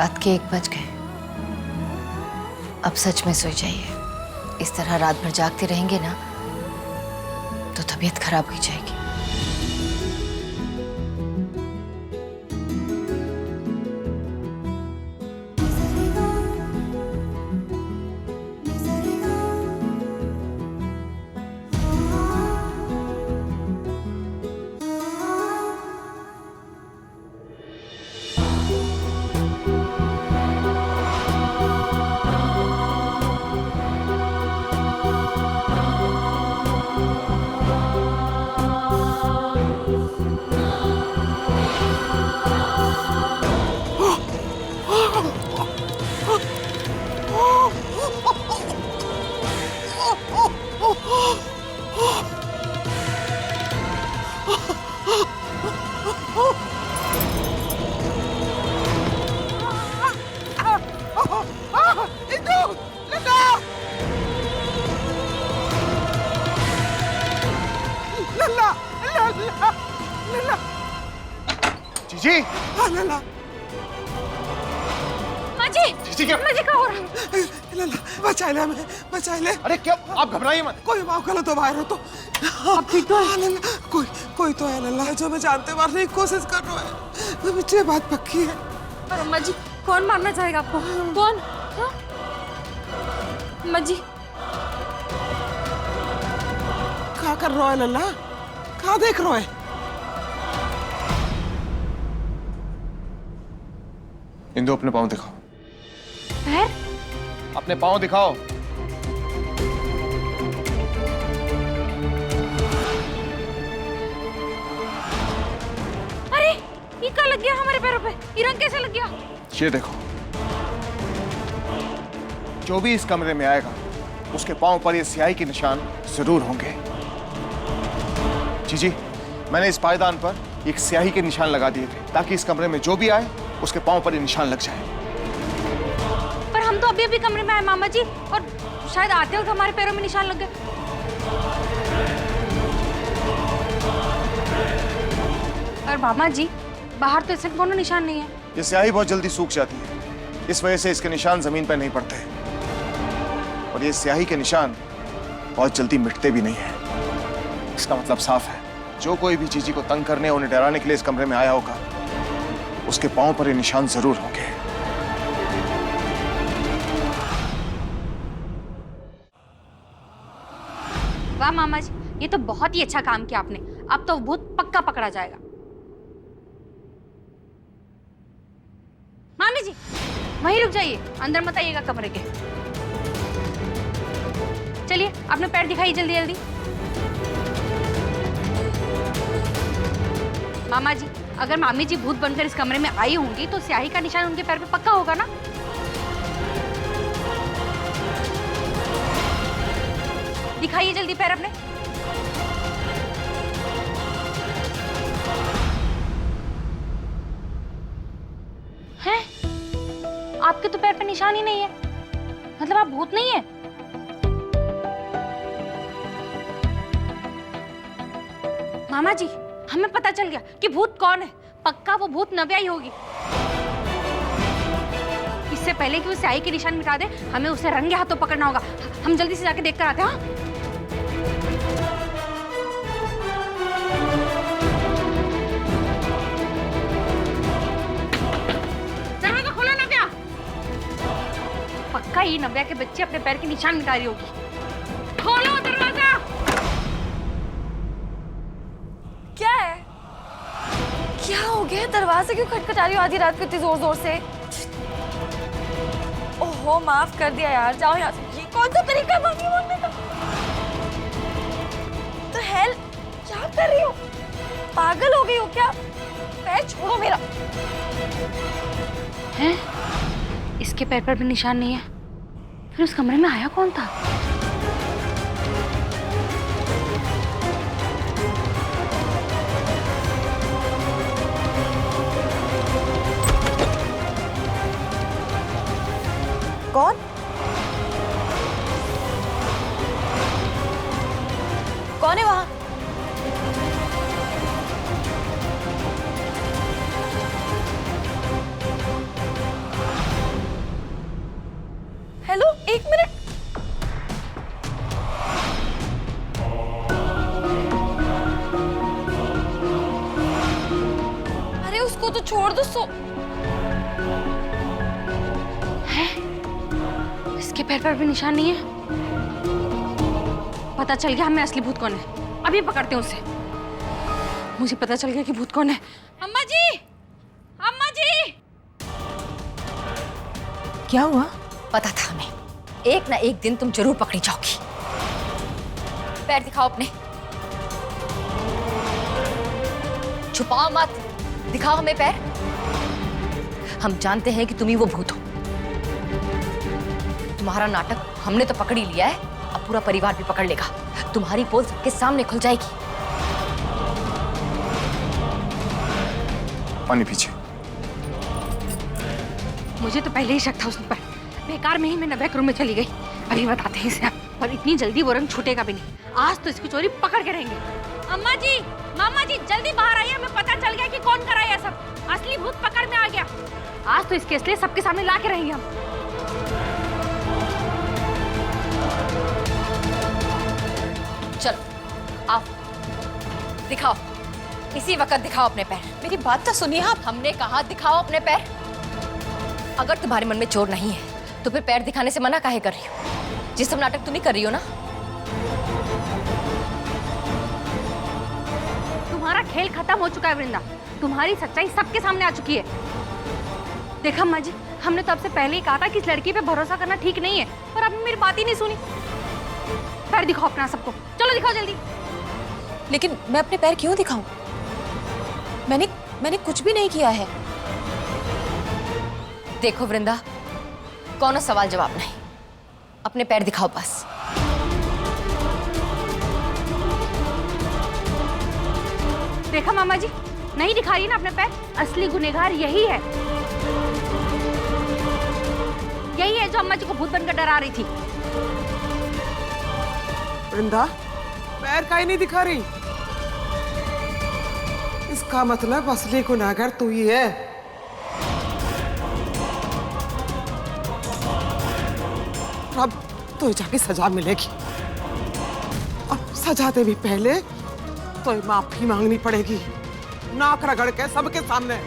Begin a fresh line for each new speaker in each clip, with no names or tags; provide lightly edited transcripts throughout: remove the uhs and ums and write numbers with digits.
रात के 1 बज गए। अब सच में सो जाइए। इस तरह रात भर जागते रहेंगे ना तो तबीयत खराब हो जाएगी।
जीजी,
हाँ लला।
माजी, जीजी क्या?
माजी क्या हो रहा है? लला, बचा ले हमें, बचा ले।
अरे क्या? आप घबराइए मत।
कोई माफ कर लो तो बाहर हो तो।
अब ठीक तो है?
हाँ लला, कोई तो है लला जो मैं जानते मारने की कोशिश कर रहा है। मुझे ये बात पक्की है।
पर अम्मा जी, कौन मारना चाहेगा आपको? कौन? हाँ? अम्मा जी,
क्या कर रहा है लला? क्या देख रहा है?
इंदु, अपने पाँव दिखाओ।
पैर?
अपने पाँव दिखाओ।
अरे, ये क्या लग गया हमारे पैरों पे? ये रंग कैसे लग गया?
ये देखो, जो भी इस कमरे में आएगा उसके पाँव पर ये स्याही के निशान जरूर होंगे। जीजी, मैंने इस पायदान पर एक स्याही के निशान लगा दिए थे ताकि इस कमरे में जो भी आए उसके पाँव पर ये निशान लग जाए।
पर हम तो अभी अभी कमरे में आए मामा जी, और शायद आते वक्त हमारे पैरों में निशान लग गए। और मामा जी, बाहर तो ऐसे कोनो निशान नहीं है।
ये स्याही बहुत जल्दी सूख जाती है, इस वजह से इसके निशान जमीन पर नहीं पड़ते, और ये स्याही के निशान बहुत जल्दी मिटते भी नहीं है। इसका मतलब साफ है, जो कोई भी जीजी को तंग करने और उन्हें डराने के लिए इस कमरे में आया होगा उसके पांव पर ये निशान जरूर होंगे।
वाह मामा जी, ये तो बहुत ही अच्छा काम किया आपने। अब तो भूत पक्का पकड़ा जाएगा। मामी जी, वहीं रुक जाइए, अंदर मत आइएगा कमरे के। चलिए, अपने पैर दिखाइए जल्दी जल्दी। मामा जी, अगर मामी जी भूत बनकर इस कमरे में आई होंगी तो स्याही का निशान उनके पैर पे पक्का होगा ना? दिखाइए जल्दी पैर अपने। हैं? आपके तो पैर पे निशान ही नहीं है, मतलब आप भूत नहीं है। मामा जी, हमें पता चल गया कि भूत कौन है। पक्का वो भूत नव्या ही होगी। इससे पहले कि वो स्याही के निशान मिटा दे, हमें उसे रंगे हाथों पकड़ना होगा। हम जल्दी से जाके देख कर आते हैं। हाँ? दरवाजा खोलो ना क्या? पक्का ये नव्या के बच्चे अपने पैर के निशान मिटा रही होगी। खोलो दरवाजा।
क्या है? क्या हो गया? दरवाजा क्यों खटखटा रही हो आधी रात को इतनी जोर जोर से? ओहो, माफ कर दिया यार, जाओ यहाँ से। ये कौन सा तरीका है माफी मांगने का? तो हेल, क्या कर रही हो? पागल हो गई हो क्या? पैर छोड़ो मेरा।
हैं? इसके पैर पर भी निशान नहीं है। फिर उस कमरे में आया कौन था?
कौन? कौन है वहां? इसको तो छोड़ दो।
है? इसके पैर पर भी निशान नहीं है। पता चल गया हमें असली भूत कौन है। अभी पकड़ते हैं उसे। मुझे पता चल गया कि भूत कौन है। अम्मा जी, अम्मा जी।
क्या हुआ? पता था हमें, एक ना एक दिन तुम जरूर पकड़ी जाओगी। पैर दिखाओ अपने। छुपाओ मत, दिखाओ हमें पैर। हम जानते हैं कि तुम ही वो भूत हो। तुम्हारा नाटक हमने तो पकड़ ही लिया है, अब पूरा परिवार भी पकड़ लेगा। तुम्हारी पोल सबके सामने खुल जाएगी।
पानी पीछे।
मुझे तो पहले ही शक था उस पर। बेकार में ही मैं नब्बे रूम में चली गई। अभी बताते हैं इसे। पर इतनी जल्दी वो रंग छूटेगा भी नहीं। आज तो इसकी चोरी पकड़ के रहेंगे। अम्मा जी, मामा जी, जल्दी बाहर आइए। हमें पता चल गया कि कौन कराया सब। असली भूत पकड़ में आ गया। आज तो इसके असली सबके सामने ला के रहेंगे हम।
चलो आओ, दिखाओ। इसी वक्त दिखाओ अपने पैर। मेरी बात तो सुनिए आप। हमने कहा दिखाओ अपने पैर। अगर तुम्हारे मन में चोर नहीं है तो फिर पैर दिखाने से मना काहे कर रही हो? जिस सब नाटक तुम नहीं कर रही हो ना।
तुम्हारा खेल खत्म हो चुका है वृंदा। तुम्हारी सच्चाई सबके सामने आ चुकी है। देखा अम्मा जी, हमने तो आपसे पहले ही कहा था कि इस लड़की पे भरोसा करना ठीक नहीं है, पर आपने मेरी बात ही नहीं सुनी। पैर दिखाओ अपना सबको। चलो दिखाओ जल्दी।
लेकिन मैं अपने पैर क्यों दिखाऊं? मैंने कुछ भी नहीं किया है।
देखो वृंदा, कौन सवाल जवाब नहीं। अपने पैर दिखाओ बस।
देखा मामा जी, नहीं दिखा रही ना अपने पैर। असली गुनहगार यही है। यही है जो अम्मा जी को भूत बनकर डरा रही थी।
वृंदा, पैर काहे नहीं दिखा रही? इसका मतलब असली गुनहगार तू ही है। अब तो जाके सजा मिलेगी, और सजा दे भी पहले तो माफी मांगनी पड़ेगी, नाक रगड़ के सबके सामने।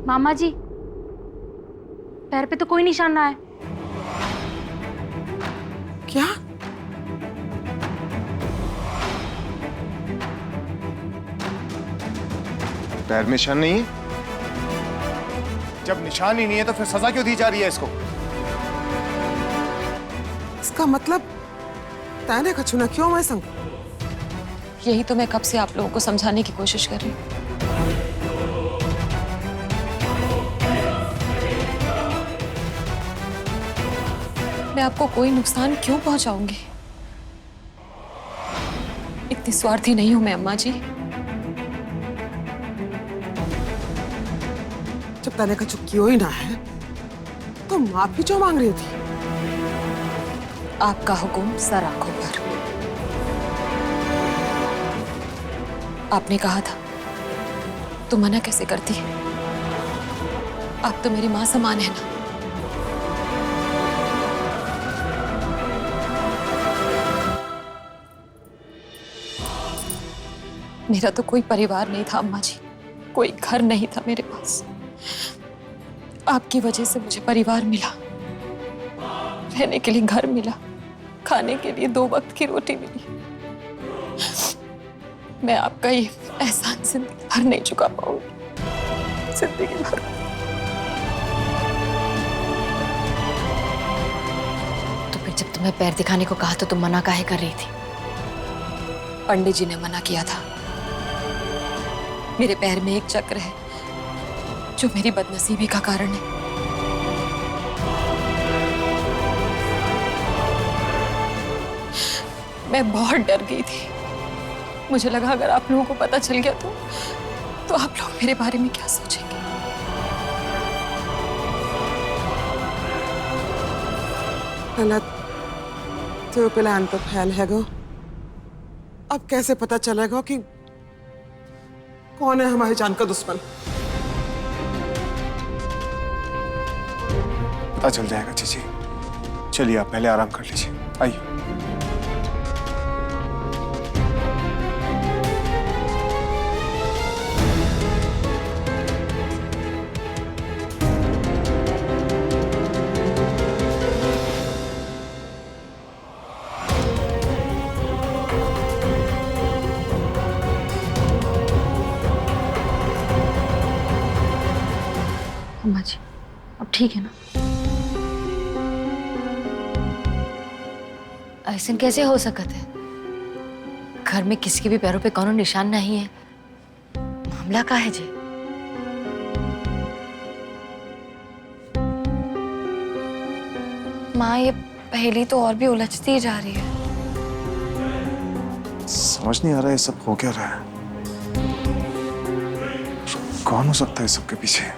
मामा जी, पैर पे तो कोई निशान ना है।
क्या?
पैर में निशान नहीं है? जब निशान ही नहीं है तो फिर सजा क्यों दी जा रही है इसको?
इसका मतलब ताने का चुना क्यों मैं संग?
यही तो मैं कब से आप लोगों को समझाने की कोशिश कर रही हूँ। मैं आपको कोई नुकसान क्यों पहुंचाऊंगी? इतनी स्वार्थी नहीं हूं मैं अम्मा जी।
जब ताने का चुप किया ही ना है तो माफी क्यों मांग रही थी?
आपका हुक्म सर आंखों पर। आपने कहा था तो मना कैसे करती? आप तो मेरी मां समान है ना। मेरा तो कोई परिवार नहीं था अम्मा जी, कोई घर नहीं था मेरे पास। आपकी वजह से मुझे परिवार मिला, रहने के लिए घर मिला, खाने के लिए 2 वक्त की रोटी मिली। मैं आपका ये एहसान जिंदगी भर नहीं चुका पाऊंगी, जिंदगी भर।
तो फिर जब तुम्हें पैर दिखाने को कहा तो तुम मना काहे कर रही थी?
पंडित जी ने मना किया था। मेरे पैर में एक चक्र है जो मेरी बदनसीबी का कारण है। मैं बहुत डर गई थी। मुझे लगा अगर आप लोगों को पता चल गया तो आप लोग मेरे बारे में क्या सोचेंगे।
तो प्लान तो फैल है गो। अब कैसे पता चलेगा कि कौन है हमारी जान का दुश्मन?
पता चल जाएगा जीजी। चलिए आप पहले आराम कर लीजिए, आइए।
अम्मा जी अब ठीक है ना?
ऐसा कैसे हो सकता है? घर में किसी के भी पैरों पे कोनो निशान नहीं है। मामला का है जी?
माँ, ये पहेली तो और भी उलझती जा रही है।
समझ नहीं आ रहा है सब हो क्या रहा है। कौन हो सकता है सबके पीछे?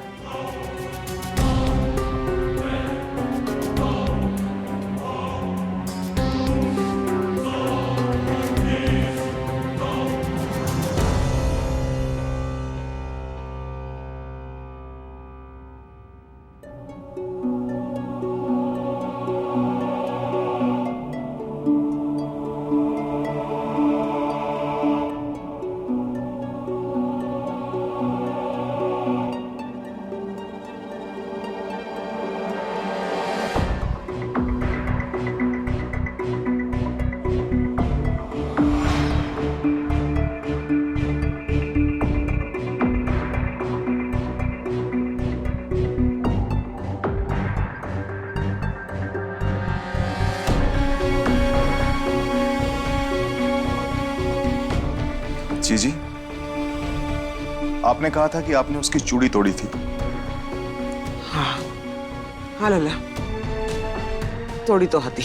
जी, आपने कहा था कि आपने उसकी चूड़ी तोड़ी थी।
हाँ हाँ लल्ला, तोड़ी तो हती।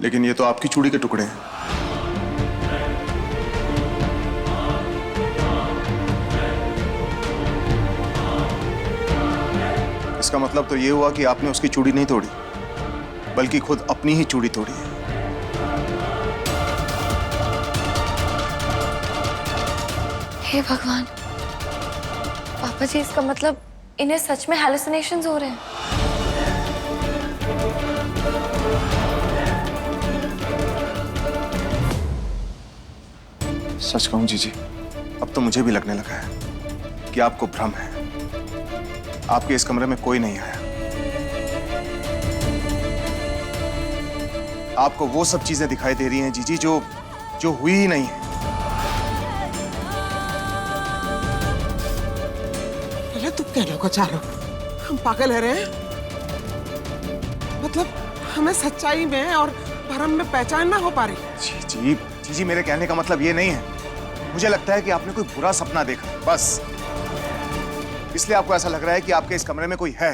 लेकिन ये तो आपकी चूड़ी के टुकड़े हैं। इसका मतलब तो ये हुआ कि आपने उसकी चूड़ी नहीं तोड़ी, बल्कि खुद अपनी ही चूड़ी तोड़ी है।
हे भगवान, पापा जी, इसका मतलब इन्हें सच में हैलुसिनेशंस हो रहे हैं।
सच कहूं जीजी, अब तो मुझे भी लगने लगा है कि आपको भ्रम है। आपके इस कमरे में कोई नहीं आया। आपको वो सब चीजें दिखाई दे रही हैं जीजी जो हुई ही नहीं है।
अरे तुम कह लो को चारो, हम पागल है रहे? मतलब हमें सच्चाई में और भरम में पहचान ना हो पा रही।
जीजी, मेरे कहने का मतलब ये नहीं है। मुझे लगता है कि आपने कोई बुरा सपना देखा, बस इसलिए आपको ऐसा लग रहा है कि आपके इस कमरे में कोई है।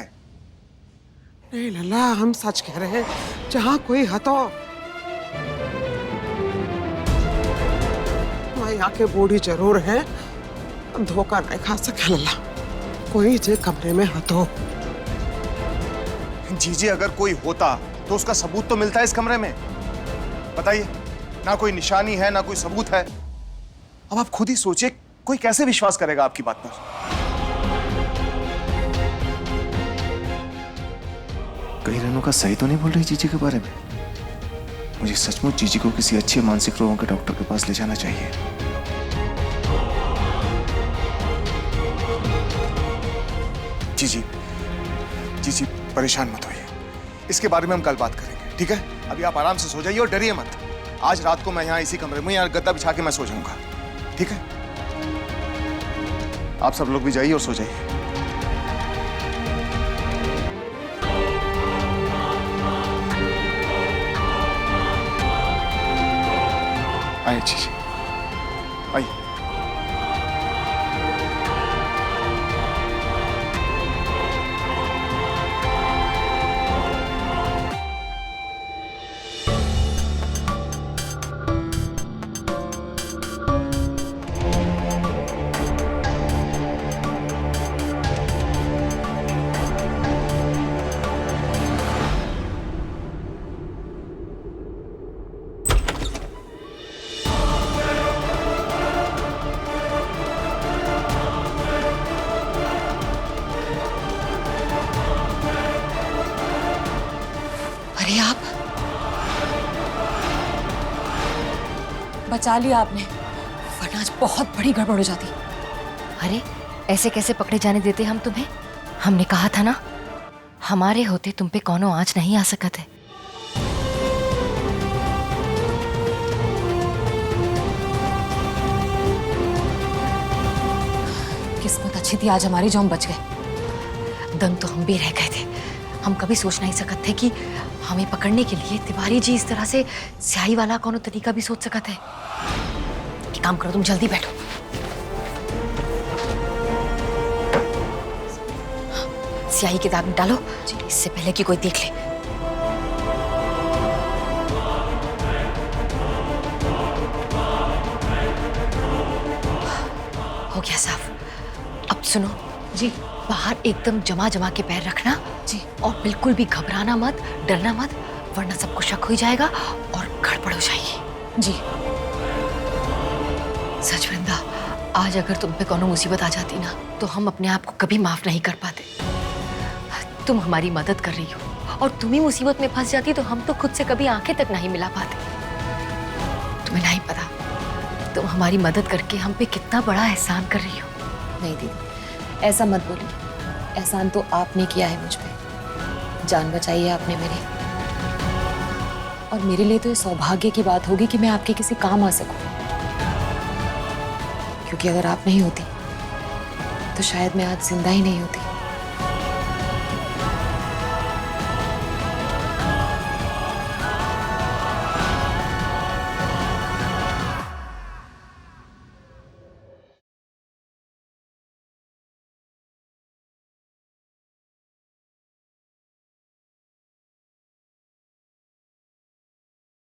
नहीं लल्ला, हम सच कह रहे हैं। जहां कोई हतो वहां आके बूढ़ी जरूर है, धोखा नहीं खा सके लल्ला। कोई जे कमरे में हतो।
जीजी, अगर कोई होता तो उसका सबूत तो मिलता है इस कमरे में। बताइए, ना कोई निशानी है, ना कोई सबूत है। अब आप खुद ही सोचिए, कोई कैसे विश्वास करेगा आपकी बात पर? कहीं रेणुका सही तो नहीं बोल रही जीजी के बारे में? मुझे सचमुच जीजी को किसी अच्छे मानसिक रोगों के डॉक्टर के पास ले जाना चाहिए। जीजी, परेशान मत होइए। इसके बारे में हम कल बात करेंगे, ठीक है? अभी आप आराम से सो जाइए और डरिए मत। आज रात को मैं यहाँ इसी कमरे में यहाँ गद्दा बिछा के मैं सो जाऊंगा, ठीक है? आप सब लोग भी जाइए और सो जाइए। जी जी आइए।
अरे आप बचा लिया आपने, वरना आज बहुत बड़ी गड़बड़ हो जाती।
अरे ऐसे कैसे पकड़े जाने देते हम तुम्हें? हमने कहा था ना, हमारे होते तुम पे कौनो आंच नहीं आ सकत है।
किस्मत अच्छी थी आज हमारी जो हम बच गए।
दंग तो हम भी रह गए थे। हम कभी सोच नहीं सकते थे कि हमें पकड़ने के लिए तिवारी जी इस तरह से स्याही वाला कौन तरीका भी सोच सकते है। एक काम करो, तुम जल्दी बैठो। स्याही के दाग में डालो इससे पहले कि कोई देख ले। हो गया साफ। अब सुनो जी, बाहर एकदम जमा जमा के पैर रखना जी, और बिल्कुल भी घबराना मत, डरना मत, वरना सबको शक हो जाएगा और गड़बड़ हो जाएगी
जी।
सच वृंदा, आज अगर तुम पे कोनो मुसीबत आ जाती ना, तो हम अपने आप को कभी माफ नहीं कर पाते। तुम हमारी मदद कर रही हो और तुम ही मुसीबत में फंस जाती तो हम तो खुद से कभी आंखें तक नहीं मिला पाते। तुम्हें नहीं पता तुम हमारी मदद करके हम पे कितना बड़ा एहसान कर रही हो।
नहीं दीदी, ऐसा मत बोलिए। एहसान तो आपने किया है मुझ पे, जान बचाई है आपने मेरी। और मेरे लिए तो ये सौभाग्य की बात होगी कि मैं आपके किसी काम आ सकूं, क्योंकि अगर आप नहीं होती तो शायद मैं आज जिंदा ही नहीं होती।